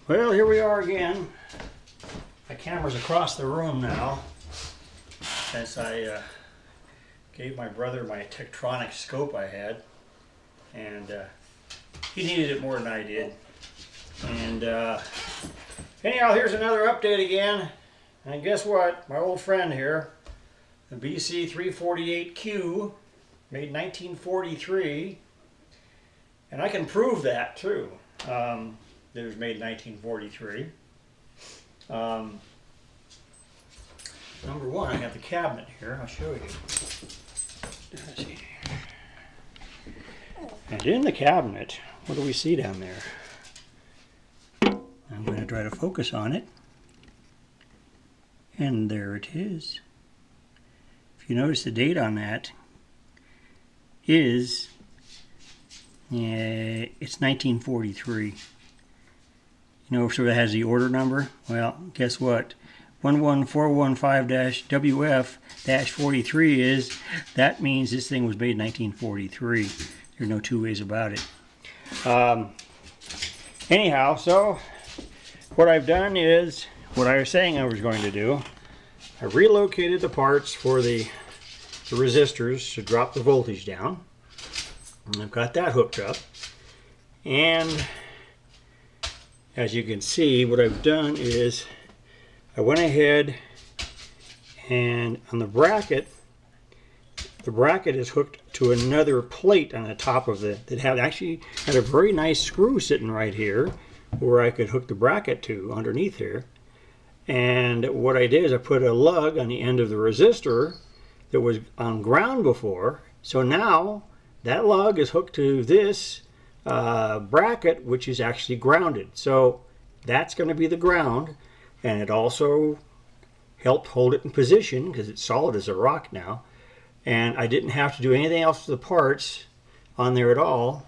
Well, here we are again. My camera's across the room now, since I gave my brother my Tektronix scope I had, and he needed it more than I did. And anyhow, here's another update again. And guess what? My old friend here, the BC348 Q, made 1943, and I can prove that too. That it was made in 1943. Number one, I got the cabinet here. I'll show you. Let's see. And in the cabinet, what do we see down there? I'm going to try to focus on it. And there it is. If you notice, the date on that is it's 1943. You know, so it has the order number. Well, guess what? 11415-WF-43 is, that means this thing was made in 1943. There's no two ways about it. Anyhow, so what I've done is what I was saying I was going to do. I relocated the parts for the resistors to drop the voltage down. And I've got that hooked up. And as you can see, what I've done is I went ahead and on the bracket is hooked to another plate on the top of it that actually had a very nice screw sitting right here where I could hook the bracket to underneath here. And what I did is I put a lug on the end of the resistor that was on ground before. So now that lug is hooked to this bracket, which is actually grounded. So that's going to be the ground, and it also helped hold it in position because it's solid as a rock now. And I didn't have to do anything else to the parts on there at all.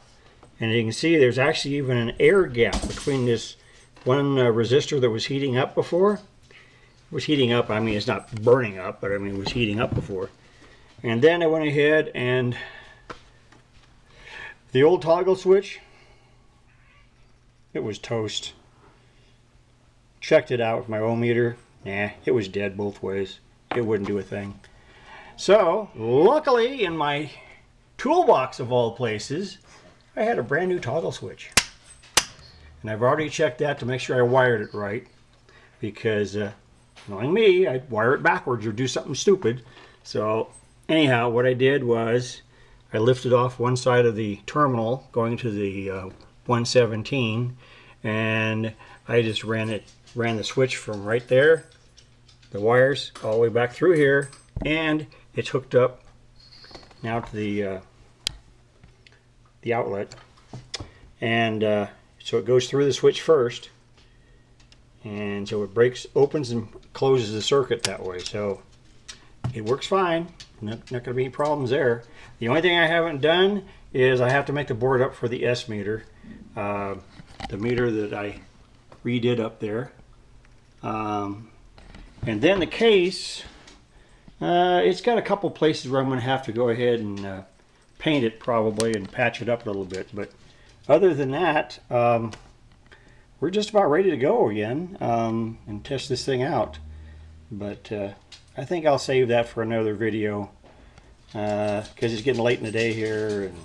And you can see there's actually even an air gap between this one resistor that was heating up before. It was heating up, I mean it's not burning up, but I mean it was heating up before. And then I went ahead and the old toggle switch, it was toast. Checked it out with my ohm meter. Nah, it was dead both ways. It wouldn't do a thing. So, luckily in my toolbox of all places, I had a brand new toggle switch. And I've already checked that to make sure I wired it right. Because, knowing me, I'd wire it backwards or do something stupid. So, anyhow, what I did was I lifted off one side of the terminal going to the 117, and I just ran the switch from right there, the wires all the way back through here, and it's hooked up now to the outlet. And so it goes through the switch first, and so it opens and closes the circuit that way. So it works fine. Not going to be any problems there. The only thing I haven't done is I have to make the board up for the S meter, the meter that I redid up there. And then the case, it's got a couple places where I'm going to have to go ahead and paint it probably and patch it up a little bit. But other than that, we're just about ready to go again and test this thing out. But I think I'll save that for another video because it's getting late in the day here and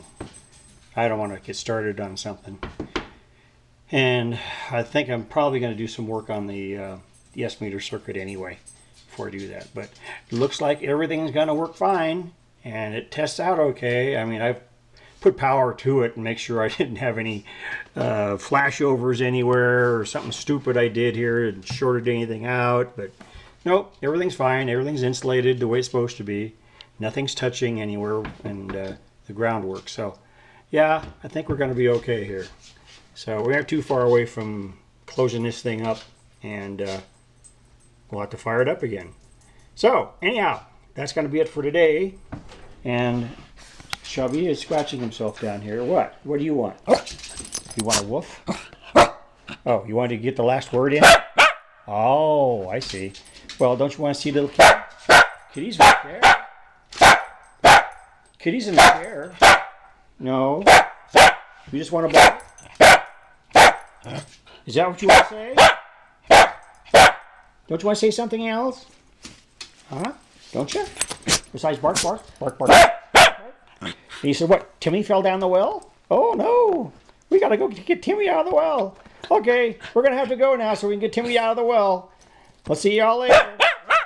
I don't want to get started on something. And I think I'm probably going to do some work on the S meter circuit anyway before I do that. But it looks like everything's going to work fine and it tests out okay. I mean, I've put power to it and make sure I didn't have any flashovers anywhere or something stupid I did here and shorted anything out. But nope, everything's fine. Everything's insulated the way it's supposed to be. Nothing's touching anywhere, and the groundwork. So, yeah, I think we're going to be okay here. So we're not too far away from closing this thing up, and we'll have to fire it up again. So, anyhow, that's going to be it for today. And Chubby is scratching himself down here. What? What do you want? You want a woof? Oh, you want to get the last word in? Oh, I see. Well, don't you want to see little kitty? Kitty's right there. Kitty's in the chair. No. You just want to bite? Is that what you want to say? Don't you want to say something else? Huh? Don't you? Besides bark, bark, bark, bark. And he said, what, Timmy fell down the well? Oh, no. We got to go get Timmy out of the well. Okay, we're going to have to go now so we can get Timmy out of the well. We'll see y'all later.